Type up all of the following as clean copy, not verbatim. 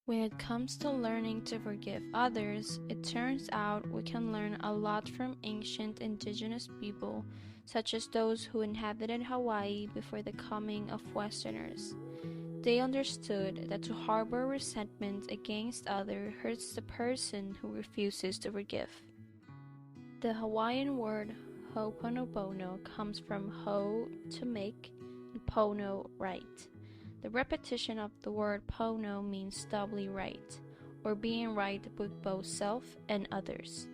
When it comes to learning to forgive others, it turns out we can learn a lot from ancient indigenous people, such as those who inhabited Hawaii before the coming of Westerners. They understood that to harbor resentment against others hurts the person who refuses to forgive. The Hawaiian word oponopono comes from ho, to make, and pono, right. The repetition of the word pono means doubly right, or being right with both self and others.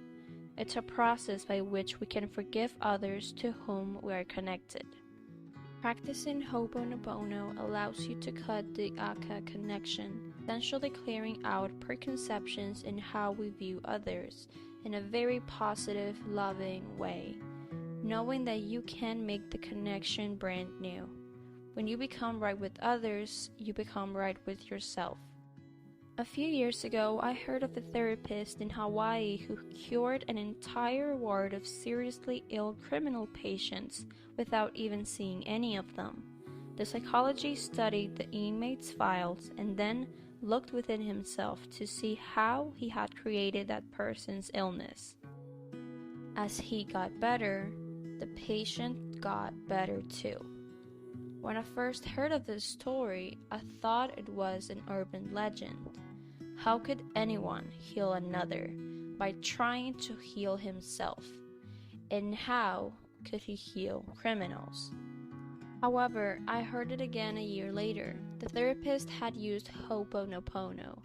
It's a process by which we can forgive others to whom we are connected. Practicing Ho'oponopono allows you to cut the aka connection, essentially clearing out preconceptions in how we view others in a very positive, loving way, knowing that you can make the connection brand new. When you become right with others, you become right with yourself. A few years ago, I heard of a therapist in Hawaii who cured an entire ward of seriously ill criminal patients without even seeing any of them. The psychologist studied the inmate's files and then looked within himself to see how he had created that person's illness. As he got better, the patient got better too. When I first heard of this story, I thought it was an urban legend. How could anyone heal another by trying to heal himself? And how could he heal criminals? However, I heard it again a year later. The therapist had used Ho'oponopono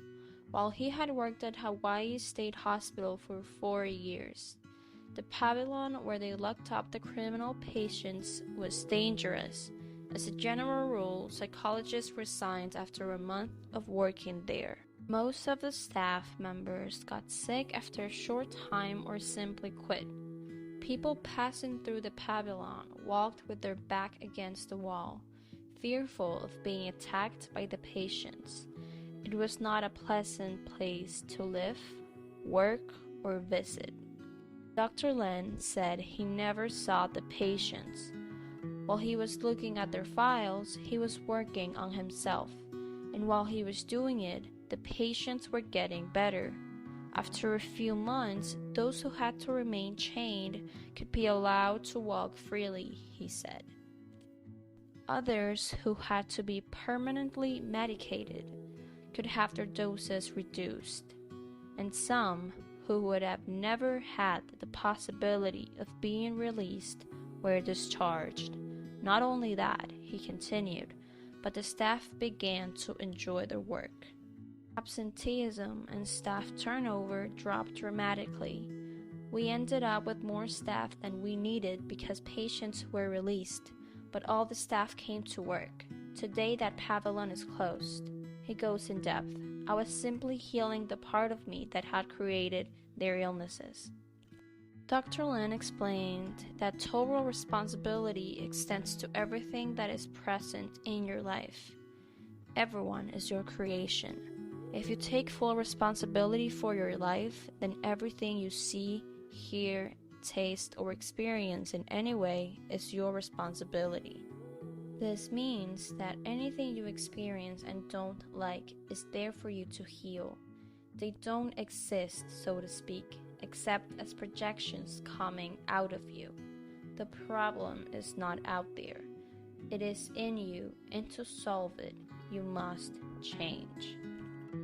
while he had worked at Hawaii State Hospital for 4 years. The pavilion where they locked up the criminal patients was dangerous. As a general rule, psychologists resigned after a month of working there. Most of the staff members got sick after a short time or simply quit. People passing through the pavilion walked with their back against the wall, fearful of being attacked by the patients. It was not a pleasant place to live, work, or visit. Dr. Len said he never saw the patients. While he was looking at their files, he was working on himself, and while he was doing it, the patients were getting better. After a few months, those who had to remain chained could be allowed to walk freely, he said. Others who had to be permanently medicated could have their doses reduced, and some who would have never had the possibility of being released were discharged. Not only that, he continued, but the staff began to enjoy their work. Absenteeism and staff turnover dropped dramatically. We ended up with more staff than we needed because patients were released, but all the staff came to work. Today that pavilion is closed. He goes in depth. I was simply healing the part of me that had created their illnesses. Dr. Lin explained that total responsibility extends to everything that is present in your life. Everyone is your creation. If you take full responsibility for your life, then everything you see, hear, taste, or experience in any way is your responsibility. This means that anything you experience and don't like is there for you to heal. They don't exist, so to speak, except as projections coming out of you. The problem is not out there. It is in you, and to solve it, you must change.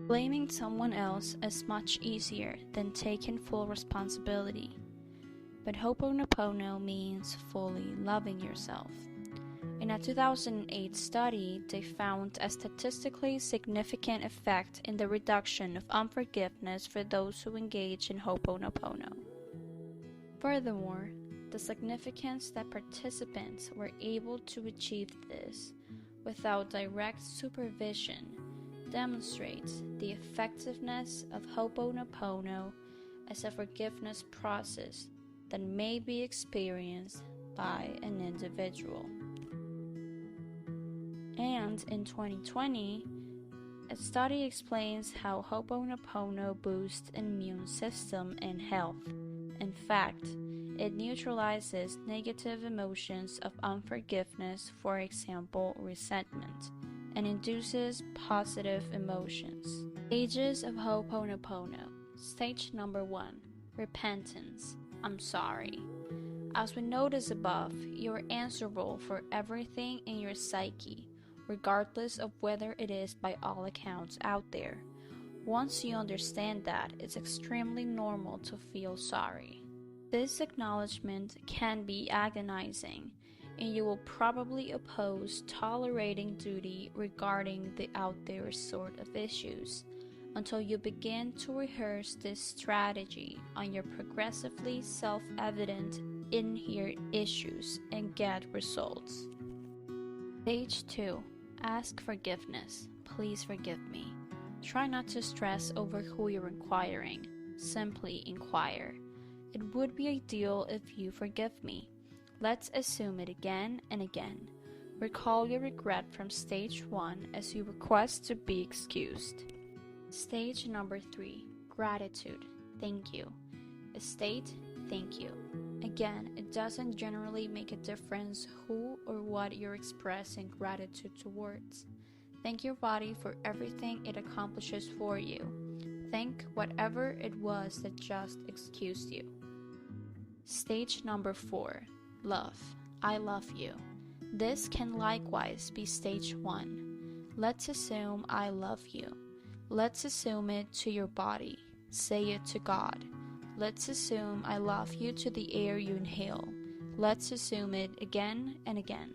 Blaming someone else is much easier than taking full responsibility. But Ho'oponopono means fully loving yourself. In a 2008 study, they found a statistically significant effect in the reduction of unforgiveness for those who engage in Ho'oponopono. Furthermore, the significance that participants were able to achieve this without direct supervision demonstrates the effectiveness of Ho'oponopono as a forgiveness process that may be experienced by an individual. And in 2020, a study explains how Ho'oponopono boosts immune system and health. In fact, it neutralizes negative emotions of unforgiveness, for example, resentment, and induces positive emotions. Stages of Ho'oponopono. Stage number 1. Repentance. I'm sorry. As we noticed above, you are answerable for everything in your psyche, regardless of whether it is by all accounts out there. Once you understand that, it's extremely normal to feel sorry. This acknowledgement can be agonizing, and you will probably oppose tolerating duty regarding the out there sort of issues until you begin to rehearse this strategy on your progressively self-evident in-here issues and get results. Stage 2. Ask forgiveness. Please forgive me. Try not to stress over who you're inquiring. Simply inquire. It would be ideal if you forgive me. Let's assume it again and again. Recall your regret from stage 1 as you request to be excused. Stage number 3. Gratitude. Thank you. State thank you. Again, it doesn't generally make a difference who or what you're expressing gratitude towards. Thank your body for everything it accomplishes for you. Thank whatever it was that just excused you. Stage number 4. Love. I love you. This can likewise be stage 1. Let's assume I love you. Let's assume it to your body. Say it to God. Let's assume I love you to the air you inhale. Let's assume it again and again.